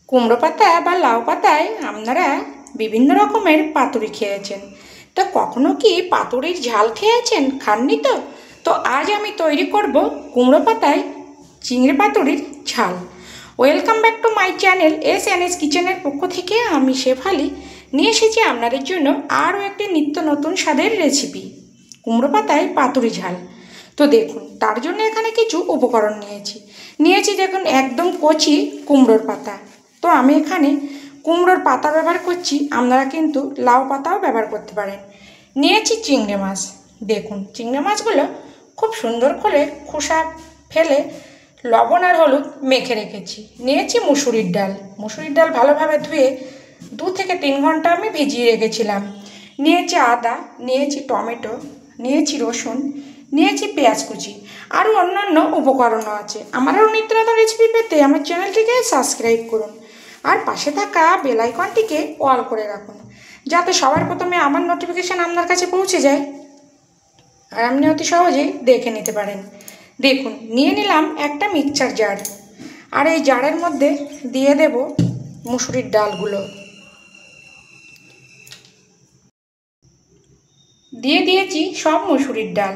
কুমড়ো পাতা বা লাউ পাতায় আপনারা বিভিন্ন রকমের পাতুরি খেয়েছেন, তো কখনো কি পাতুরির ঝাল খেয়েছেন? খাননি তো? তো আজ আমি তৈরি করব কুমড়ো পাতায় চিংড়ি পাতুরির ঝাল। Welcome back to my channel S কিচেনের পক্ষ থেকে আমি শেফালি নিয়ে এসেছি আপনাদের জন্য আরও একটি নিত্য নতুন স্বাদের রেসিপি, কুমড়ো পাতায় পাতুরি ঝাল। তো দেখুন, তার জন্য এখানে কিছু উপকরণ নিয়েছি দেখুন, একদম কচি কুমড়োর পাতা। তো আমি এখানে কুমড়োর পাতা ব্যবহার করছি, আপনারা কিন্তু লাউ পাতাও ব্যবহার করতে পারেন। নিয়েছি চিংড়ি মাছ, দেখুন চিংড়ি মাছগুলো খুব সুন্দর করে খোসা ফেলে লবণ আর হলুদ মেখে রেখেছি। নিয়েছি মুসুরির ডাল ভালোভাবে ধুয়ে 2 থেকে 3 ঘন্টা আমি ভিজিয়ে রেখেছিলাম। নিয়েছি আদা, নিয়েছি টমেটো, নিয়েছি রসুন, নিয়েছি পেঁয়াজ কুচি, আরও অন্যান্য উপকরণও আছে। আমারও নিত্য নতুন রেসিপি পেতে আমার চ্যানেলটিকে সাবস্ক্রাইব করুন আর পাশে থাকা বেল আইকনটিকে অল করে রাখুন, যাতে সবার প্রথমে আমার নোটিফিকেশান আপনার কাছে পৌঁছে যায় আর আপনি অতি সহজেই দেখে নিতে পারেন। দেখুন, নিয়ে নিলাম একটা মিক্সচার জার, আর এই জারের মধ্যে দিয়ে দেব মুসুরির ডালগুলো। দিয়ে দিয়েছি সব মুসুরির ডাল।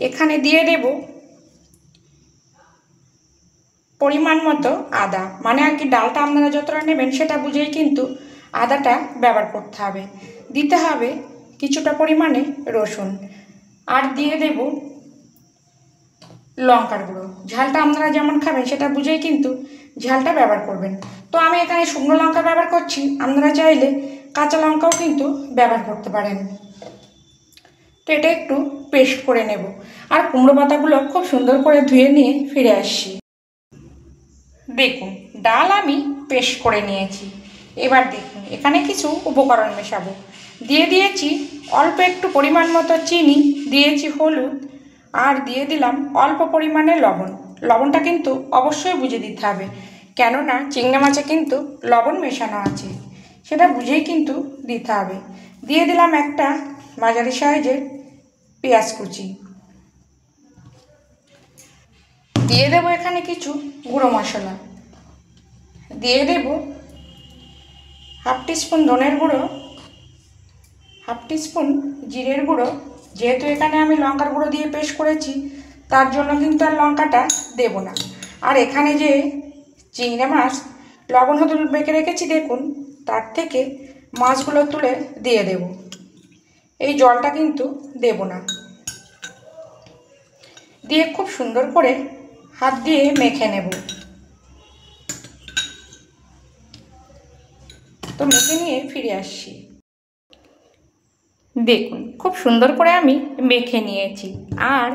এখানে দিয়ে দেব পরিমাণ মতো আদা, মানে আর কি ডালটা আপনারা যতটা নেবেন সেটা বুঝেই কিন্তু আদাটা ব্যবহার করতে হবে। দিতে হবে কিছুটা পরিমাণে রসুন, আর দিয়ে দেব লঙ্কার গুঁড়ো। ঝালটা আপনারা যেমন খাবেন সেটা বুঝেই কিন্তু ঝালটা ব্যবহার করবেন। তো আমি এখানে শুকনো লঙ্কা ব্যবহার করছি, আপনারা চাইলে কাঁচা লঙ্কাও কিন্তু ব্যবহার করতে পারেন। তো এটা একটু পেস্ট করে নেব, আর কুমড়ো পাতাগুলো খুব সুন্দর করে ধুয়ে নিয়ে ফিরে আসছি। দেখুন, ডাল আমি পেস্ট করে নিয়েছি। এবার দেখুন, এখানে কিছু উপকরণ মেশাবো। দিয়ে দিয়েছি অল্প একটু পরিমাণ মতো চিনি, দিয়েছি হলুদ, আর দিয়ে দিলাম অল্প পরিমাণে লবণ। লবণটা কিন্তু অবশ্যই বুঝে দিতে হবে, কেননা চিংড়ি মাছে কিন্তু লবণ মেশানো আছে, সেটা বুঝেই কিন্তু দিতে হবে। দিয়ে দিলাম একটা মাঝারি সাইজের পেঁয়াজ কুচি। দিয়ে দেবো এখানে কিছু গুঁড়ো মশলা, দিয়ে দেব হাফ টিস্পুন ধনের গুঁড়ো, হাফ টিস্পুন জিরের গুঁড়ো। যেহেতু এখানে আমি লঙ্কার গুঁড়ো দিয়ে পেস্ট করেছি, তার জন্য কিন্তু আর লঙ্কাটা দেব না। আর এখানে যে চিংড়ি মাছ লবণ হলুদ মেখে রেখেছি দেখুন, তার থেকে মাছগুলো তুলে দিয়ে দেব। এই জলটা কিন্তু দেব না। দিয়ে খুব সুন্দর করে হাত দিয়ে মেখে নেব। তো মেখে নিয়ে ফিরে আসছি। দেখুন, খুব সুন্দর করে আমি মেখে নিয়েছি। আর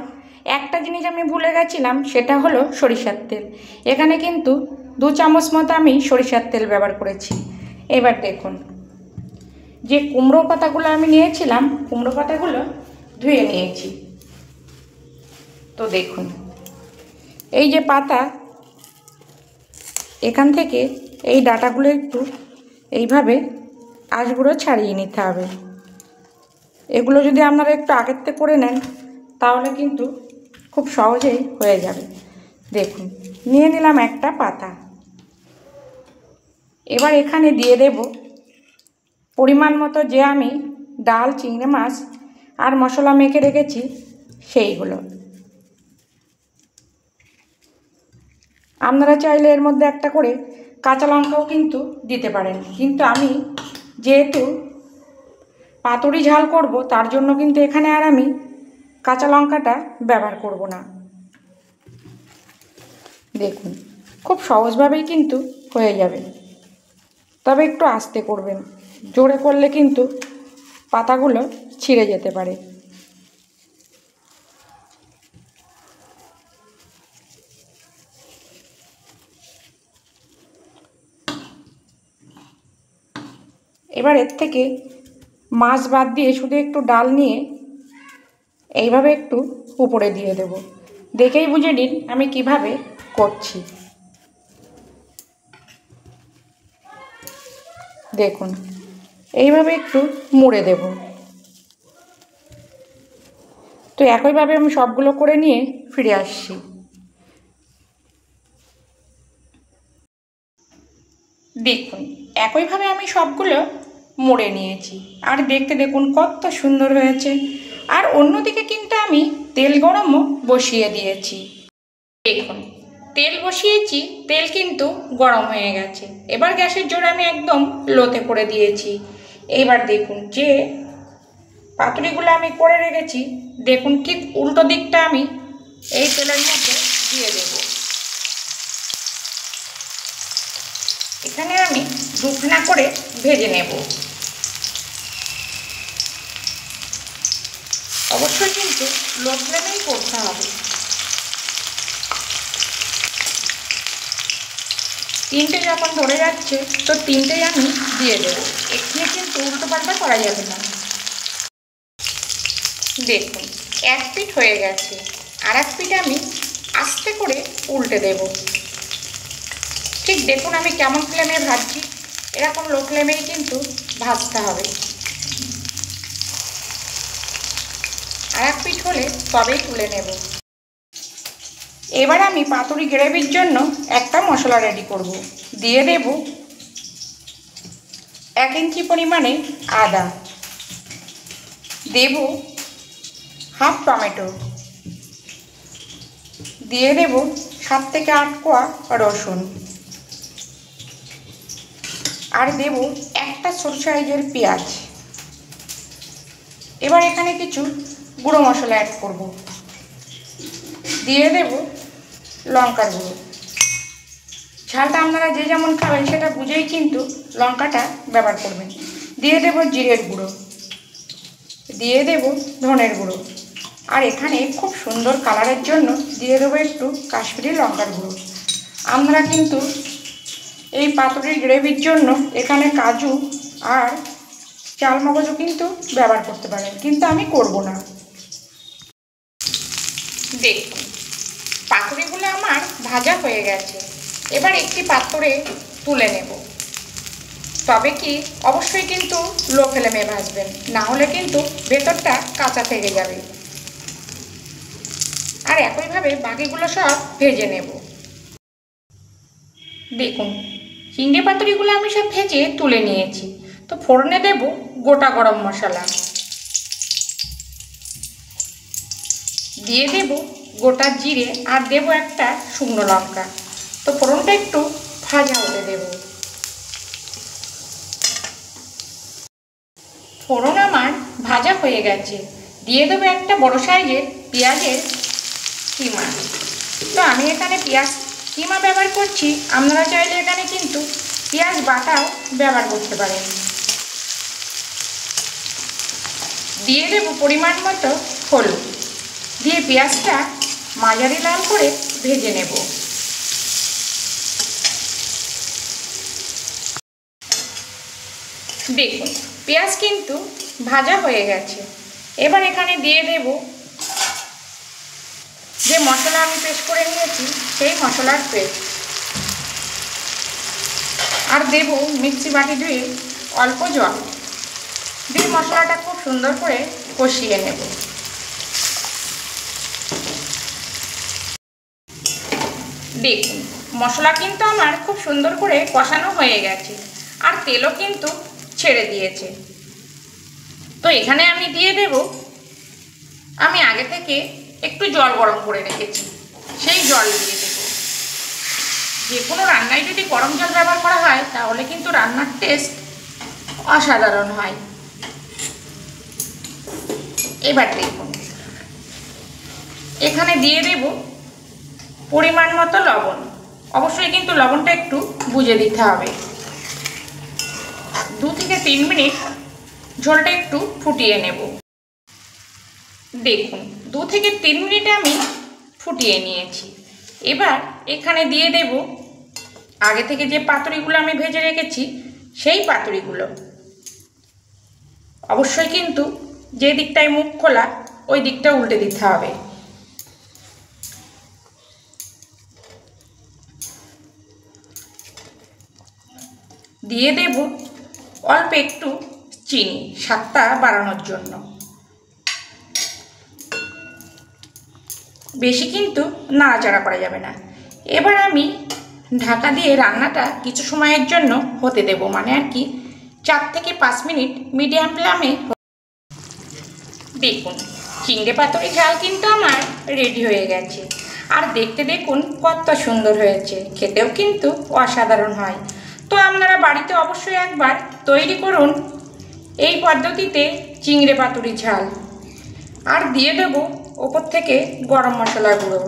একটা জিনিস আমি ভুলে গেছিলাম, সেটা হলো সরিষার তেল। এখানে কিন্তু 2 চামচ মতো আমি সরিষার তেল ব্যবহার করেছি। এবার দেখুন, যে কুমড়ো পাতাগুলো আমি নিয়েছিলাম, কুমড়ো পাতাগুলো ধুয়ে নিয়েছি। তো দেখুন, এই যে পাতা, এখান থেকে এই ডাঁটাগুলো একটু এইভাবে আঁশগুলো ছাড়িয়ে নিতে হবে। এগুলো যদি আপনারা একটু আগের থেকে করে নেন, তাহলে কিন্তু খুব সহজেই হয়ে যাবে। দেখুন, নিয়ে নিলাম একটা পাতা। এবার এখানে দিয়ে দেব পরিমাণ মতো যে আমি ডাল, চিংড়ি মাছ আর মশলা মেখে রেখেছি সেইগুলো। আপনারা চাইলে এর মধ্যে একটা করে কাঁচা লঙ্কাও কিন্তু দিতে পারেন, কিন্তু আমি যেহেতু পাতুরি ঝাল করব, তার জন্য কিন্তু এখানে আর আমি কাঁচা লঙ্কাটা ব্যবহার করব না। দেখুন, খুব সহজভাবেই কিন্তু হয়ে যাবে, তবে একটু আস্তে করবেন। জোরে করলে কিন্তু পাতাগুলো ছিঁড়ে যেতে পারে। এবার এর থেকে মাছ বাদ দিয়ে শুধু একটু ডাল নিয়ে এইভাবে একটু উপরে দিয়ে দেব। দেখেই বুঝে নিন আমি কিভাবে করছি। দেখুন, এইভাবে একটু মুড়ে দেব। তো একইভাবে আমি সবগুলো করে নিয়ে ফিরে আসছি। দেখুন একইভাবে আমি সবগুলো মুড়ে নিয়েছি, আর দেখতে দেখুন কত সুন্দর হয়েছে। আর অন্যদিকে কিন্তু আমি তেল গরমও বসিয়ে দিয়েছি। দেখুন তেল বসিয়েছি, তেল কিন্তু গরম হয়ে গেছে। এবার গ্যাসের জোর আমি একদম লোতে করে দিয়েছি। এবার দেখুন যে পাতুরিগুলো আমি করে রেখেছি, দেখুন ঠিক উল্টো দিকটা আমি এই তেলের মধ্যে দিয়ে দেব। এখানে আমি দুখানা করে ভেজে নেব। অবশ্যই কিন্তু লো ফ্লেমেই করতে হবে। তিনটে যখন ধরে যাচ্ছে তো তিনটেই আমি দিয়ে দেবো, এখানে কিন্তু উল্টো পাল্টা করা যাবে না। দেখুন এক পিঠ হয়ে গেছে, আর এক পিঠ আমি আস্তে করে উল্টে দেব। ঠিক দেখুন আমি কেমন ফ্লেমে ভাজছি, এরকম লো ফ্লেমেই কিন্তু ভাজতে হবে। আর এক পিঠ হলে তবেই তুলে নেব। এবার আমি পাতুরি গ্রেভির জন্য একটা মশলা রেডি করব। দিয়ে দেব 1 ইঞ্চি পরিমাণে আদা, দেব হাফ টমেটো, দিয়ে দেব 7 থেকে 8 কোয়া রসুন, আর দেব একটা ছোট সাইজের পেঁয়াজ। এবার এখানে কিছু গুঁড়ো মশলা অ্যাড করব। দিয়ে দেব লঙ্কার গুঁড়ো। ঝালটা আপনারা যে যেমন খাবেন সেটা বুঝেই কিন্তু লঙ্কাটা ব্যবহার করবেন। দিয়ে দেব জিরের গুঁড়ো, দিয়ে দেব ধনের গুঁড়ো, আর এখানে খুব সুন্দর কালারের জন্য দিয়ে দেবো একটু কাশ্মীরি লঙ্কার গুঁড়ো। আপনারা কিন্তু এই পাতুরির গ্রেভির জন্য এখানে কাজু আর চালমগজও কিন্তু ব্যবহার করতে পারেন, কিন্তু আমি করব না। দেখুন পাতুরিগুলো আমার ভাজা হয়ে গেছে। এবার একটি পাত্রে তুলে নেব। তবে কি অবশ্যই কিন্তু লো ফ্লেমে ভাজবেন, না হলে কিন্তু ভেতরটা কাঁচা থেকে যাবে। আর একইভাবে বাকিগুলো সব ভেজে নেব। দেখুন চিংড়ি পাতুরিগুলো আমি সব ভেজে তুলে নিয়েছি। তো ফোড়নে দেব গোটা গরম মশলা, দিয়ে দেব গোটা জিরে, আর দেব একটা শুকনো লঙ্কা। তো ফোড়নটা একটু ভাজা হতে দেব। ফোড়ন আমার ভাজা হয়ে গেছে। দিয়ে দেবো একটা বড় সাইজের পেঁয়াজের কিমা। তো আমি এখানে পেঁয়াজ কিমা ব্যবহার করছি, আপনারা চাইলে এখানে কিন্তু পেঁয়াজ বাটাও ব্যবহার করতে পারেন। দিয়ে দেব পরিমাণ মতো হলুদ, দিয়ে পেঁয়াজটা মাঝারি লাল করে ভেজে নেব। দেখুন পেঁয়াজ কিন্তু ভাজা হয়ে গেছে। এবার এখানে দিয়ে দেব যে মশলা আমি পেস্ট করে নিয়েছি সেই মশলার পেস্ট, আর দেব মিক্সি বাটি ধুয়ে অল্প জল দিয়ে মশলাটা খুব সুন্দর করে কষিয়ে নেব। দেখুন মশলা কিন্তু আমার খুব সুন্দর করে কষানো হয়ে গেছে, আর তেলও কিন্তু ছেড়ে দিয়েছে। তো এখানে আমি দিয়ে দেব, আমি আগে থেকে একটু জল গরম করে রেখেছি, সেই জল দিয়ে দেব। যে কোনো রান্নায় যদি গরম জল ব্যবহার করা হয় তাহলে কিন্তু রান্নার টেস্ট অসাধারণ হয়। এবার দেখুন এখানে দিয়ে দেব পরিমাণ মতো লবণ। অবশ্যই কিন্তু লবণটা একটু বুঝে দিতে হবে। 2 থেকে 3 মিনিট ঝোলটা একটু ফুটিয়ে নেব। দেখুন 2 থেকে 3 মিনিটে আমি ফুটিয়ে নিয়েছি। এবার এখানে দিয়ে দেব আগে থেকে যে পাতুরিগুলো আমি ভেজে রেখেছি সেই পাতুরিগুলো। অবশ্যই কিন্তু যে দিকটায় মুখ খোলা ওই দিকটা উল্টে দিতে হবে। দিয়ে দেব অল্প একটু চিনি স্বাদটা বাড়ানোর জন্য। বেশি কিন্তু নাড়াচাড়া করা যাবে না। এবার আমি ঢাকা দিয়ে রান্নাটা কিছু সময়ের জন্য হতে দেব, মানে আর কি 4 থেকে 5 মিনিট মিডিয়াম ফ্লেমে। দেখুন চিংড়ি পাতুরি ঝাল কিন্তু আমার রেডি হয়ে গেছে। আর দেখতে দেখুন কত সুন্দর হয়েছে, খেতেও কিন্তু অসাধারণ হয়। তো আপনারা বাড়িতে অবশ্যই একবার তৈরি করুন এই পদ্ধতিতে চিংড়ি পাতুরি ঝাল। আর দিয়ে দেব ওপর থেকে গরম মশলা গুঁড়ো।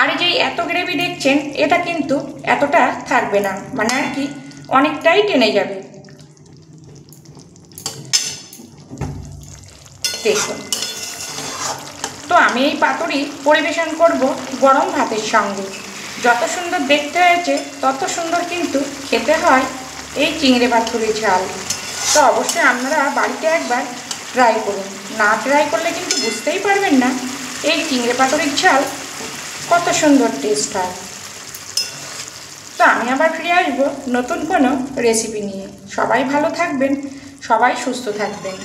আর এই যে এত গ্রেভি দেখছেন, এটা কিন্তু এতটা থাকবে না, মানে আর কি অনেকটাই টেনে যাবে। দেখুন, তো আমি এই পাতুরি পরিবেশন করব গরম ভাতের সঙ্গে। যত সুন্দর দেখতে হয়েছে তত সুন্দর কিন্তু খেতে হয় এই চিংড়ি পাতুরি ঝাল। তো অবশ্যই আপনারা বাড়িতে একবার ট্রাই করুন, না ট্রাই করলে কিন্তু বুঝতেই পারবেন না এই চিংড়ি পাতুরির ঝাল কত সুন্দর টেস্ট হয়। তো আমি আবার ফিরে আসবো নতুন কোনো রেসিপি নিয়ে। সবাই ভালো থাকবেন, সবাই সুস্থ থাকবেন।